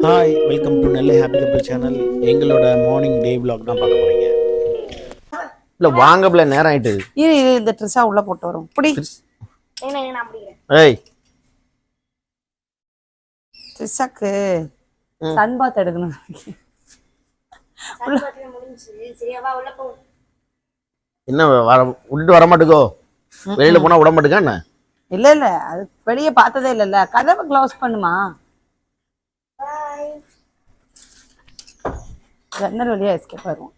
Hi, welcome to Nellai happy couple channel. எங்களோட morning டே vlog தான் பார்க்க போறீங்க. இல்ல வாங்கப்ல நேரம் ஆயிட்டு. இது இந்த ட்ரெஸ்ஸா உள்ள போட்டு வரும். புடி. ஏய் ட்ரெஸ்ஸாக்கு சன் பாத் எடுக்கணும். என்ன வர விட்டு வர மாட்டேங்கோ? வெளியில போனா விட மாட்டேங்க என்ன? இல்ல இல்ல, அது வெளியே பார்த்ததே இல்லல்ல. கதவை க்ளோஸ் பண்ணுமா? ஜன்னல் வழியா எஸ்கேப் ஆயிரும்.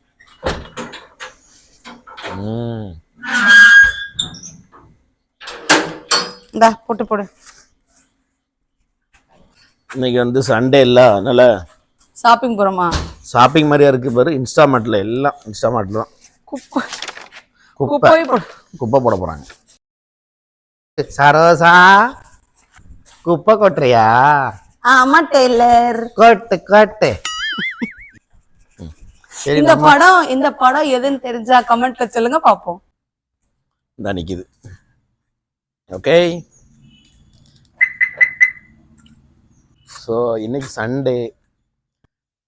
இந்தா போட்டு போடு. இன்னைக்கு வந்து சண்டே இல்ல, அதனால ஷாப்பிங் போறோமா? ஷாப்பிங் மாதிரியா இருக்கு பாரு. இன்ஸ்டாமார்ட்ல எல்லாம் இன்ஸ்டாமார்ட்ல தான் குப்பை குப்பை குப்பை போட போறாங்க. சரோசா குப்பை கொட்டுறியா? ஆமா டெய்லர். கொட்டு கொட்டு. இந்த படம் எதுன்னு தெரிஞ்சா கமெண்ட்ல சொல்லுங்க பாப்போம். இந்த நிக்குது. ஓகே, ஸோ இன்னைக்கு சண்டே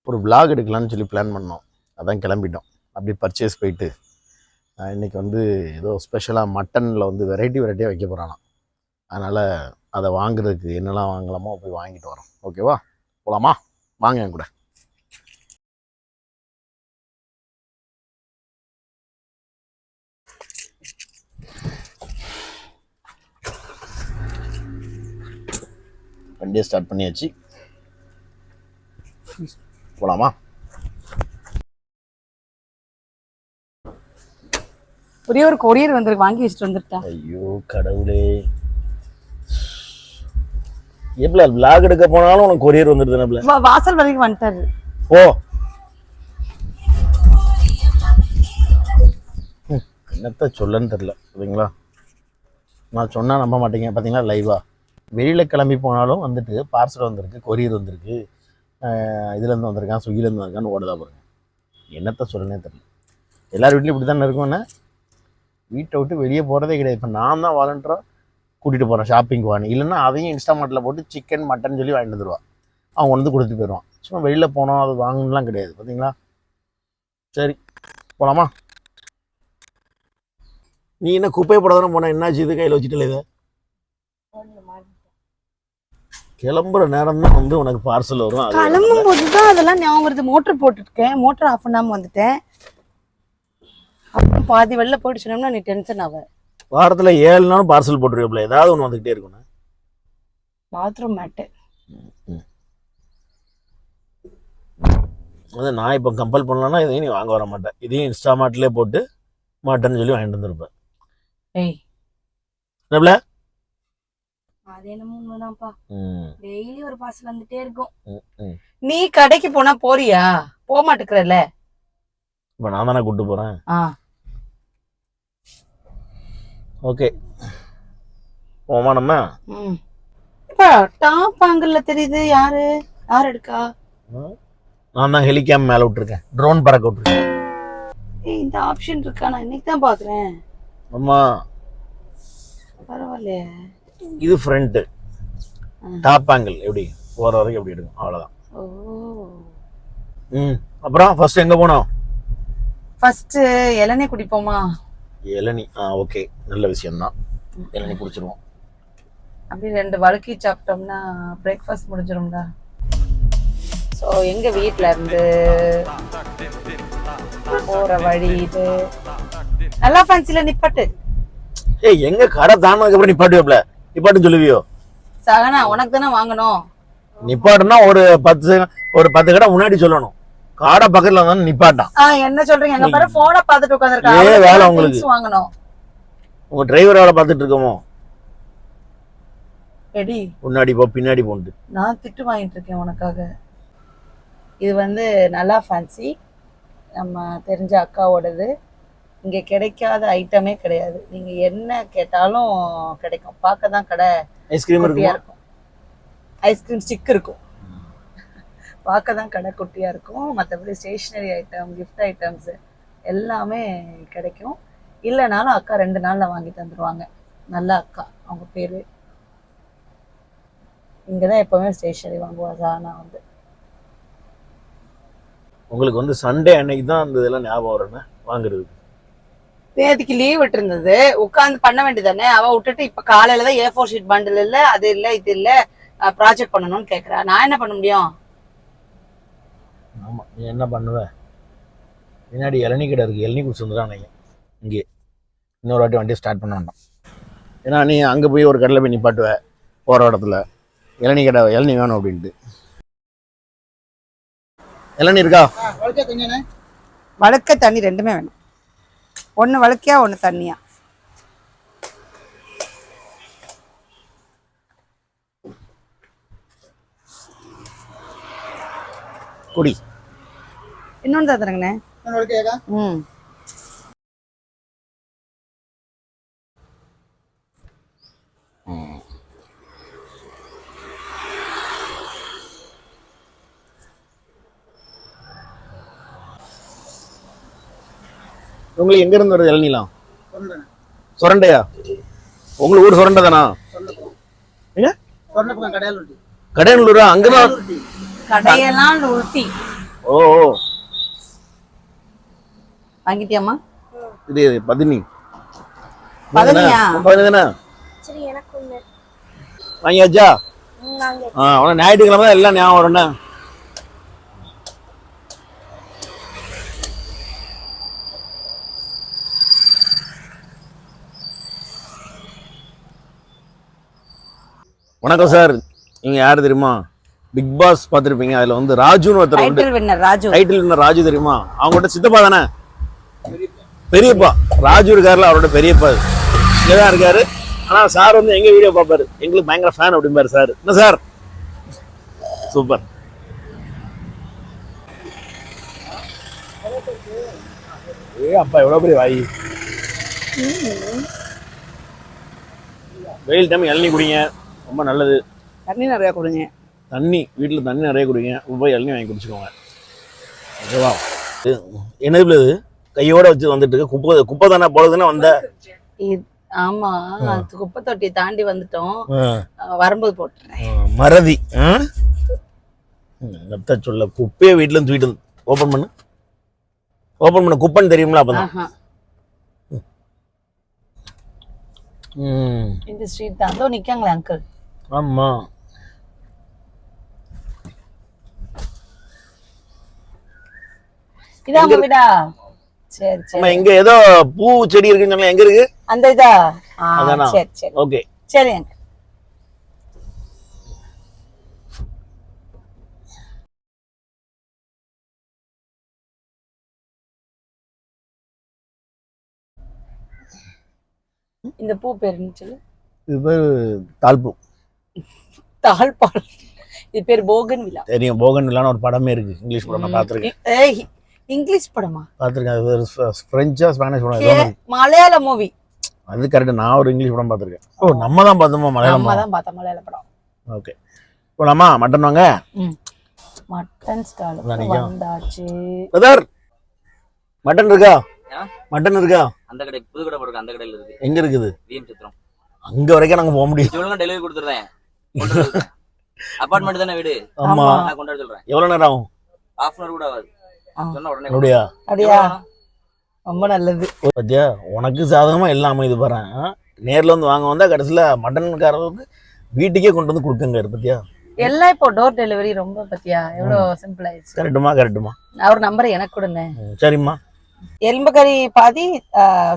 ஒரு vlog எடுக்கலாம்னு சொல்லி பிளான் பண்ணோம். அதான் கிளம்பிட்டோம். அப்படி பர்ச்சேஸ் போயிட்டு இன்னைக்கு வந்து ஏதோ ஸ்பெஷலாக மட்டனில் வந்து வெரைட்டியாக வைக்க போகிறானா. அதனால் அதை வாங்குறதுக்கு என்னெல்லாம் வாங்கலாமோ போய் வாங்கிட்டு வரோம். ஓகேவா, போகலாமா? வாங்க என் கூட. வண்டியை ஸ்டார்ட் பண்ணியாச்சு, போலாமா? ஒரே ஒரு கொரியர் வந்து வாங்கி வச்சுட்டு வந்துட்டேன். ஐயோ கடவுளே, எப்பல vlog எடுக்க போனாலும் உனக்கு கொரியர் வந்துடுது. வாசல் வரைக்கும் வந்துட்டாரு. ஓ, என்னத்த சொல்லன்னு தெரியல. சரிங்களா, நான் சொன்னா நம்ப மாட்டீங்க. பார்த்தீங்களா லைவா வெளியில் கிளம்பி போனாலும் வந்துட்டு பார்சல் வந்திருக்கு, கொரியர் வந்திருக்கு, இதுலேருந்து வந்திருக்கான், ஸ்விக்கிலேருந்து வந்திருக்கான்னு ஓடுதா பாருங்க. என்னத்த சொல்லனே தெரியல. எல்லார் வீட்லையும் இப்படி தானே இருக்கும்னு. வீட்டை விட்டு வெளியே போகிறதே கிடையாது. இப்போ நான் தான் வாலண்டராக கூட்டிகிட்டு போகிறேன் ஷாப்பிங் வாங்க. இல்லைன்னா அதையும் இன்ஸ்டாமார்ட்டில் போட்டு சிக்கன் மட்டன் சொல்லி வாங்கிட்டு வந்துடுவான். அவன் வந்து கொடுத்துட்டு போயிடுவான். சும்மா வெளியில் போனோம் அது வாங்கணும்லாம் கிடையாது. பார்த்தீங்களா? சரி போகலாமா? நீ என்ன குப்பையை போட தானே போன? என்னாச்சு இது கையில் வச்சுட்டு? இதை கிளம்புற நேரம் தான் வந்து உனக்கு பார்சல் வரும். கிளம்பும் போதுதான் அதெல்லாம் ஞாபகம் வருது. மோட்டர் போட்டுருக்கேன், மோட்டர் ஆஃப் பண்ணாம வந்துட்டேன். அப்புறம் பாதி வெளில போயிட்டு சொன்னோம்னா நீ டென்ஷன் ஆவ. வாரத்தில் 7 நாளும் பார்சல் போட்டுருக்கல, ஏதாவது ஒன்று வந்துகிட்டே இருக்கணும். பாத்ரூம் மேட்டு அதான் நான் இப்போ கம்பல் பண்ணலன்னா இதையும் நீ வாங்க வர மாட்டேன். இதையும் இன்ஸ்டாமார்ட்லேயே போட்டு மாட்டேன்னு சொல்லி வாங்கிட்டு வந்துருப்பேன். ஏய் என்னப்ல? அது என்னமோ உண்மைதான்ப்பா. டெய்லி ஒரு பார்சல் வந்துட்டே இருக்கும். நீ கடைக்கு போனா போறியா? போக மாட்டேங்கிறல்ல. இப்போ நான் தானே கூப்பிட்டு போறேன். ஓகே போமா நம்ம. டாப் ஆங்கிள்ல தெரியுது. யாரு எடுக்கா? நான் தான் ஹெலிகாம் மேல விட்டுருக்கேன், ட்ரோன் பறக்க விட்டுருக்கேன். இந்த ஆப்ஷன் இருக்கா? நான் இன்னைக்கு தான் பாக்குறேன். அம்மா பரவாயில்லையே. இது ஃப்ரண்ட் டாப் ஆங்கிள். எப்படி போற வரைக்கும் எப்படி எடுக்கும், அவ்வளவுதான். அப்புறம் ஃபர்ஸ்ட் எங்க போனோம்? ஃபர்ஸ்ட் இளநீ குடிப்போமா? இளநீ? ஓகே, நல்ல விஷயம்தான். இளநீ குடிச்சிருவோம். அப்படி 2 வழுக்கி சாப்பிட்டோம்னா பிரேக்ஃபாஸ்ட் முடிஞ்சிரும்டா. ஸோ எங்க வீட்டில இருந்து போற வழி இது. நல்லா ஃபேன்சில நிப்பாட்டு. ஏய், எங்க கடை தானதுக்கு அப்புறம் நிப்பாட்டுவேப்ல? நிப்பாட்டுன்னு சொல்லுவியோ? சகனா உனக்கு தானே வாங்கணும். நிப்பாட்டுனா ஒரு 10 கடை முன்னாடி சொல்லணும். காடை பக்கத்துல வந்து நிப்பாட்டான். என்ன சொல்றீங்க? எங்க பாரு போனை பார்த்துட்டு உட்கார்ந்திருக்காங்க. ஏ வேலை உங்களுக்கு வாங்கணும். உங்க டிரைவர் வேலை பார்த்துட்டு இருக்கோமோ? எடி முன்னாடி போ பின்னாடி போண்டு. நான் திட்டு வாங்கிட்டு இருக்கேன் உனக்காக. இது வந்து நல்லா ஃபேன்சி, நம்ம தெரிஞ்ச அக்காவோடது. இங்க கிடைக்காத ஐட்டமே கிடையாது. நீங்க என்ன கேட்டாலும் கிடைக்கும். பார்க்க தான் கடை ஐஸ்கிரீம் இருக்கும், ஐஸ்கிரீம் ஸ்டிக் இருக்கும். பார்க்க தான் கடை குட்டியா இருக்கும். மற்றபடி ஸ்டேஷ்னரி ஐட்டம், கிஃப்ட் ஐட்டம்ஸ் எல்லாமே கிடைக்கும். இல்லைனாலும் அக்கா 2 நாள்ல வாங்கி தந்துடுவாங்க. நல்ல அக்கா, அவங்க பேரு. இங்கே தான் எப்போவுமே ஸ்டேஷனரி வாங்குவா சானா வந்து. உங்களுக்கு வந்து சண்டே அன்னைக்கு தான் அந்த இதெல்லாம் ஞாபகம் வரணும் வாங்குறது. நேற்றுக்கு லீவ் விட்டுருந்தது, உட்காந்து பண்ண வேண்டியதானே. அவ விட்டுட்டு இப்ப காலையில தான் A4 ஷீட் பண்டில் இல்ல, அது இல்ல இது இல்ல, ப்ராஜெக்ட் பண்ணணும்னு கேக்குறா. நான் என்ன பண்ண முடியும்? ஆமா, நீ என்ன பண்ணுவ? பின்னாடி இளநீ கடை இருக்கு, இளநீ குடிச்சு வந்துடான் இங்கே. இன்னொரு வாட்டி வண்டியை ஸ்டார்ட் பண்ண வேண்டாம். ஏன்னா நீ அங்கே போய் ஒரு கடையில் போய் நிப்பாட்டுவ போகிற இடத்துல, இளநீ கடை இளநீ வேணும் அப்படின்ட்டு. இளநீ இருக்கா? வழுக்க தண்ணி ரெண்டுமே வேணும். ஒன்று வழுக்கையா ஒன்று தண்ணியா. குடி. இன்னொன்று தந்துருங்கண்ணே. ம். உங்களுக்கு எங்க இருந்து வருது இளநீலாம்? சொரண்டையா? உங்களுக்கு ஊர் சொரண்டை தானா? கடையனூரா? அங்கதான் கடையெல்லாம் உருட்டி. ஓ வாங்கிட்டியாமா? இது பதினி பதினியா? பதினி வாங்கியாச்சா? அவன ஞாயிற்றுக்கிழமை தான் எல்லாம் ஞாபகம் வரும்ண்ணா. வணக்கம் சார். நீங்க யாரு தெரியுமா? பிக் பாஸ் பார்த்துருப்பீங்க. அதுல வந்து ராஜுன்னு ஒருத்தர் உண்டு. Title winner Raju. Title winner Raju தெரியுமா? அவங்ககிட்ட சித்தப்பா தானே? பெரியப்பா. ராஜு இருக்காருல, அவரோட பெரியப்பா இங்கதான் இருக்காரு. ஆனா சார் வந்து எங்க வீடியோ பார்ப்பாரு, எங்களுக்கு பயங்கர ஃபேன் அப்படிம்பாரு சார். என்ன சார்? சூப்பர். அப்பா எவ்வளவு பெரிய வாய். வெயில் டைம் இளநீ குடிங்க, ரொம்ப நல்லது. தண்ணி நிறைய கொடுங்க. தண்ணி வீட்டில் தண்ணி நிறைய குடிங்க. போய் இளநீ வாங்கி குடிச்சுக்கோங்க, ஓகேவா? என்னது இது கையோட வச்சு வந்துட்டு இருக்கு? குப்பை குப்பை தானே போடுறதுன்னு வந்த. ஆமா, குப்பை தொட்டியை தாண்டி வந்துட்டோம். வரும்போது போட்டுறேன். மறதி சொல்ல. குப்பையை வீட்டுல இருந்து தூக்கிட்டு ஓபன் பண்ணு. ஓபன் பண்ண குப்பைன்னு தெரியுங்களா? அப்பதான் இந்த ஸ்ட்ரீட் தான். அதோ நிக்காங்களே அங்கிள். ஆமா. இதான் உங்க வீடா? சரி சரி. இங்க ஏதோ பூ செடி இருக்குன்னு எங்க இருக்கு? அந்த இதா? சரி சரி. ஓகே சரி அங்கிள். இந்த பூ பேர் என்ன சொல்லு? இது பேர் தாழ்பூ. தாழ்பால். இது பேர் போகன் விழா. தெரியும், போகன் விழான்னு ஒரு படமே இருக்கு, இங்கிலீஷ் படம். நான் பார்த்திருக்கேன். இங்கிலீஷ் படமா? பார்த்திருக்கேன். அது பிரெஞ்சா ஸ்பானிஷ் படம்? மலையாள மூவி. அது கரெக்ட். நான் ஒரு இங்கிலீஷ் படம் பார்த்திருக்கேன். ஓ, நம்ம தான் பார்த்தோமா மலையாளம்? நம்ம தான் பார்த்தோம் மலையாள படம். ஓகே, போலாமா? மட்டன் வாங்க. மட்டன் ஸ்டால் வந்தாச்சு. பிரதர், மட்டன் இருக்கா? மட்டன் இருக்கா? அந்த கடை புது கடை போடுற அந்த கடையில இருக்கு. எங்க இருக்குது? விஎம் சித்ரம். அங்க வரைக்கும் நாங்க போக முடியும். இவங்க டெலிவரி கொடுத்துறேன். அபார்ட்மெண்ட் தானே வீடு? ஆமா. நான் கொண்டு வர சொல்றேன். எவ்வளவு நேரம் ஆகும்? half an hour கூட ஆகாது. சொன்ன உடனே. அப்படியா? அப்படியா? ரொம்ப நல்லது. பாத்தியா, உனக்கு சாதகமா எல்லாம் அமைது பாரு. நேர்ல வந்து வாங்க வந்தா கடைசியில மட்டன்காரருக்கு வீட்டுக்கே கொண்டு வந்து கொடுக்குங்க. பத்தியா, எல்லாம் இப்போ டோர் டெலிவரி. ரொம்ப பத்தியா எவ்வளவு சிம்பிள் ஆயிடுச்சு. கரெக்டுமா? அவர் நம்பரை எனக்கு கொடுங்க. சரிம்மா. எலும்பு கறி பாதி,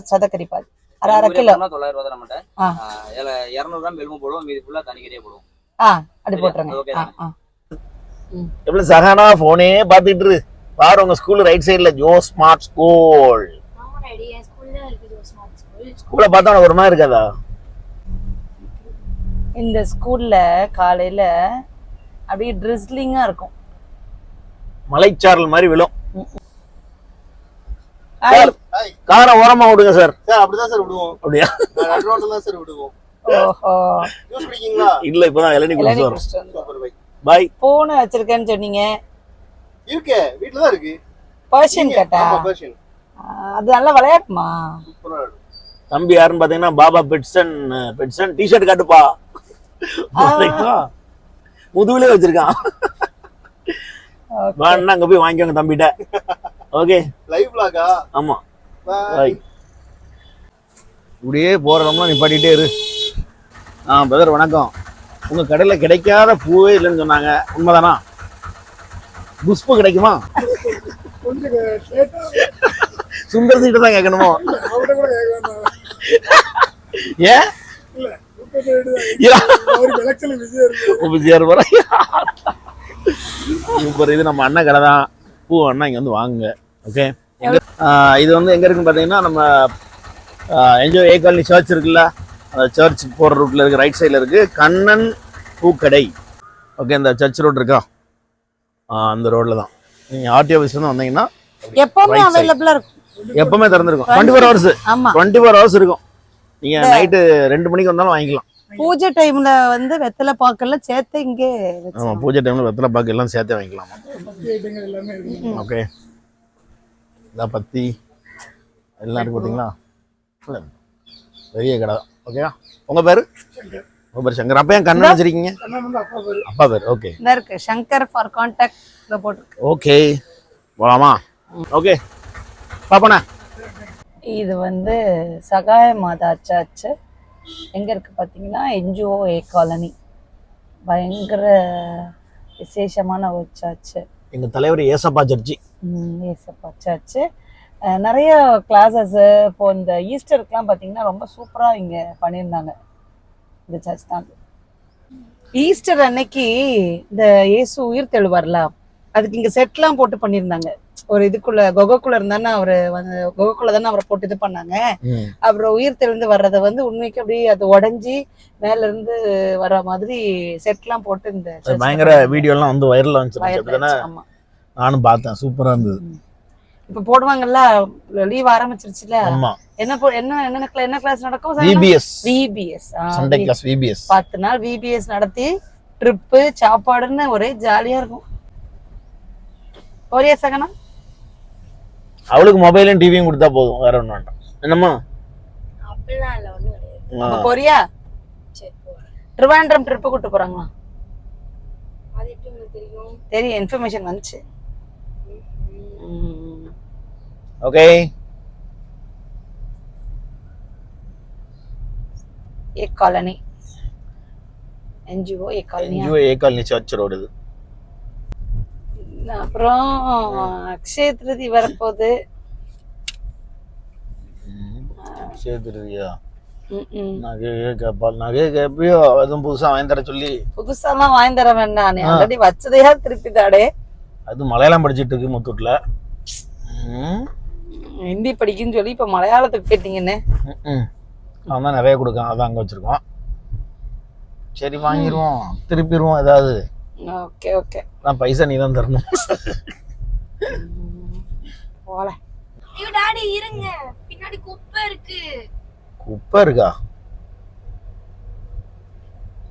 சதக்கறி பாதி. அரை கிலோ. 900 ரூபாய் தான் நம்மட்ட. 200 கிராம் எலும்பு போடுவோம், மீதி ஃபுல்லா தனிக்கறியே போடுவோம். அப்படி போட்டுருங்க. எப்படி சகானா போனே பாத்துட்டு இரு. பாரு, உங்க ஸ்கூல் ரைட் சைடுல ஜோ ஸ்மார்ட் ஸ்கூல். ஸ்கூல்ல பார்த்தா உனக்கு ஒரு மாதிரி இருக்காதா? இந்த ஸ்கூல்ல காலையில அப்படியே ட்ரிஸ்லிங்கா இருக்கும். மலைச்சாரல் மாதிரி விழும். காரை ஓரமா விடுங்க சார். அப்படிதான் சார் விடுவோம். அப்படியா? ரோட்ல தான் சார் விடுவோம். ஓஹோ. ஜூஸ் குடிக்கீங்களா? இல்ல, இப்பதான் இளநீ குடிச்சோம். Super bye. பாய். போன் வச்சிருக்கேன்னு சொன்னீங்க. இருக்கே, வீட்ல தான் இருக்கு. பர்ஷியன் கேட்டா? ஆமா, பர்ஷியன். அது நல்லா விளையாட்டுமா? சூப்பரா இருக்கு. தம்பி யாருன்னு பாத்தீங்கன்னா பாபா பெட்சன் டி-ஷர்ட் காட்டுப்பா. முதுகுலே வச்சிருக்கான். வேணா அங்க போய் வாங்கிக்கோங்க தம்பிட்ட. Okay live vlog-ஆ? ஆமா Bye. இப்படியே போறதெல்லாம் நிப்பாட்டிட்டே இரு. பிரதர் வணக்கம். உங்க கடையில கிடைக்காத பூவே இல்லைன்னு சொன்னாங்க, உண்மைதானா? குஷ்பு கிடைக்குமா? சுந்தர் சீட்டை தான் கேட்கணுமோ? ஏன் பிஸியா இருப்பாரு. சூப்பர். இது நம்ம அண்ணன் கடை தான். பூ அண்ணா இங்க வந்து வாங்குங்க. ஓகே. இது வந்து எங்க இருக்குன்னு பாத்தீங்கன்னா, நம்ம என்ஜாய் ஏ காலனி சர்ச் இருக்குல்ல, அந்த சர்ச்சுக்கு போகிற ரூட்டில் இருக்குது, ரைட் சைடில் இருக்குது கண்ணன் பூக்கடை. ஓகே, இந்த சர்ச் ரோடு இருக்கா, அந்த ரோட்டில் தான். நீங்கள் ஆர்டிஓ ஆஃபீஸ்லேருந்து வந்தீங்கன்னா எப்பவுமே அவைலபிளா இருக்கும், எப்பவுமே திறந்துருக்கும். 24 hours. ஆமா 24 hours இருக்கும். நீங்கள் நைட்டு 2 மணிக்கு வந்தாலும் வாங்கிக்கலாம். பூஜை டைம்ல வந்து வெத்தலை பாக்கெல்லாம் சேர்த்து இங்கே ஆமாம், பூஜை டைமில் வெத்தலை பாக்கு எல்லாம் சேர்த்து வாங்கிக்கலாம். ஓகே, இதான் பத்தி எல்லாம் இருக்கு பார்த்தீங்களா, பெரிய கடை தான். ஓகேவா? உங்கள் பேர்? உங்கள் பேர் சங்கர். அப்போ ஏன் கண்ணன் வச்சிருக்கீங்க? அப்பா பேர். ஓகே, இருக்கு சங்கர் ஃபார் கான்டாக்ட் போட்டு. ஓகே, போலாமா? ஓகே பாப்பண்ணா. இது வந்து சகாய மாதா சர்ச் எங்க இருக்கு பார்த்தீங்கன்னா, என்ஜிஓ ஏ காலனி. பயங்கர விசேஷமான ஒரு சர்ச்சு. எங்கள் தலைவர் ஏசப்பா சர்ச்சு. ஏசப்பா சர்ச்சு. நிறைய கிளாஸஸ் இப்போ இந்த ஈஸ்டருக்குலாம் பார்த்தீங்கன்னா ரொம்ப சூப்பராக இங்கே பண்ணியிருந்தாங்க. இந்த சர்ச் தான். ஈஸ்டர் அன்னைக்கு இந்த இயேசு உயிர் தெழுவார்ல, அதுக்கு இங்கே செட்லாம் போட்டு பண்ணியிருந்தாங்க. ஒரு இதுக்குள்ள கொகைக்குள்ள இருந்தானே அவரு வந்து, கொகைக்குள்ள தானே அவரை போட்டு இது பண்ணாங்க. அப்புறம் உயிர் தெழுந்து வர்றதை வந்து உண்மைக்கு அப்படியே அது உடஞ்சி மேல இருந்து வர்ற மாதிரி செட்லாம் போட்டு இந்த பயங்கர வீடியோலாம் வந்து வைரல் வந்துச்சு. நானும் பார்த்தேன், சூப்பரா இருந்தது. இப்ப போடுவாங்கல்ல, லீவ் ஆரம்பிச்சிருச்சுல. என்ன கிளாஸ் நடக்கும்? VBS Sunday class. விபிஎஸ் 10 நாள் விபிஎஸ் நடத்தி ட்ரிப்பு சாப்பாடுன்னு ஒரே ஜாலியா இருக்கும். ஒரே சகனம். அவளுக்கு மொபைலும் டிவியும் கொடுத்தா போதும், வேற ஒன்றும் வேண்டாம். என்னம்மா? கொரியா ட்ரிவாண்ட்ரம் ட்ரிப்பு கூட்டு போறாங்களா? தெரியும், இன்ஃபர்மேஷன் வந்துச்சு. ஓகே, ஏ காலனி, என்ஜிஓ ஏ காலனி. என்ஜிஓ ஏ காலனி சர்ச் ரோடு இது. அப்புறம் அக்ஷய திருதி வரப்போகுது. அக்ஷய திருதியா? நகை எப்படியோ எதுவும் புதுசா வாங்கி தர சொல்லி. புதுசாலாம் வாங்கி தர வேண்டாம், ஆல்ரெடி வச்சதையா திருப்பி தாடே. அது மலையாளம் படிச்சுட்டு இருக்கு முத்தூட்ல. ஹிந்தி படிக்குன்னு சொல்லி இப்ப மலையாளத்துக்கு போயிட்டீங்கன்னு. அவன் தான் நிறைய கொடுக்கான், அதான் அங்க வச்சிருக்கோம். சரி வாங்கிடுவோம், திருப்பிடுவோம் ஏதாவது. ஓகே ஓகே, நான் பைசா நீ தான் தரணும். போல. ஐயோ டாடி இருங்க, பின்னாடி குப்பை இருக்கு. குப்பை இருக்கா?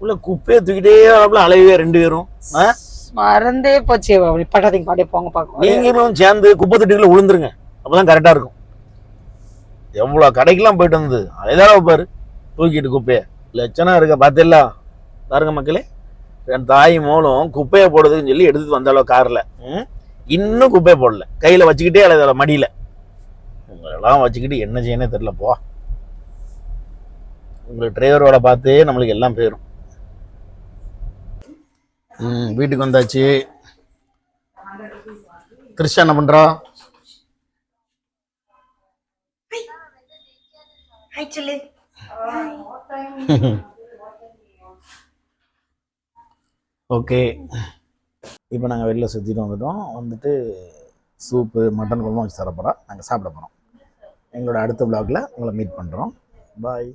உள்ள குப்பையை தூக்கிட்டே அலைவே 2 பேரும். மறந்தே போச்சு. பட்டாதீங்க, பாட்டே போங்க பாக்க. நீங்களும் சேர்ந்து குப்பை தொட்டிக்குள்ள விழுந்துருங்க, அப்பதான் கரெக்டா இருக்கும். எவ்வளவு கடைக்கெல்லாம் போயிட்டு வந்தது, அதைதான் பாரு தூக்கிட்டு குப்பைய. லட்சணம் இருக்க பார்த்தல பாருங்க மக்களே. என் தாய் மூலம் குப்பையை போடுறதுன்னு சொல்லி எடுத்துட்டு வந்தாலோ கார்ல, இன்னும் குப்பையை போடல, கையில வச்சுக்கிட்டே அலைதால மடியில. உங்களெல்லாம் வச்சுக்கிட்டு என்ன செய்யனே தெரியல. போ, உங்களுக்கு டிரைவரோட பார்த்தே நம்மளுக்கு எல்லாம் போயிடும். வீட்டுக்கு வந்தாச்சு. கிருஷ்ணா என்ன பண்றா? ஓகே, இப்போ நாங்கள் வெளியில் சுற்றிட்டு வந்துட்டோம். வந்துட்டு சூப்பு மட்டன் குழம்பு வச்சு தர போகிறோம். நாங்கள் சாப்பிட போகிறோம். எங்களோட அடுத்த vlogல உங்களை மீட் பண்ணுறோம். பாய்.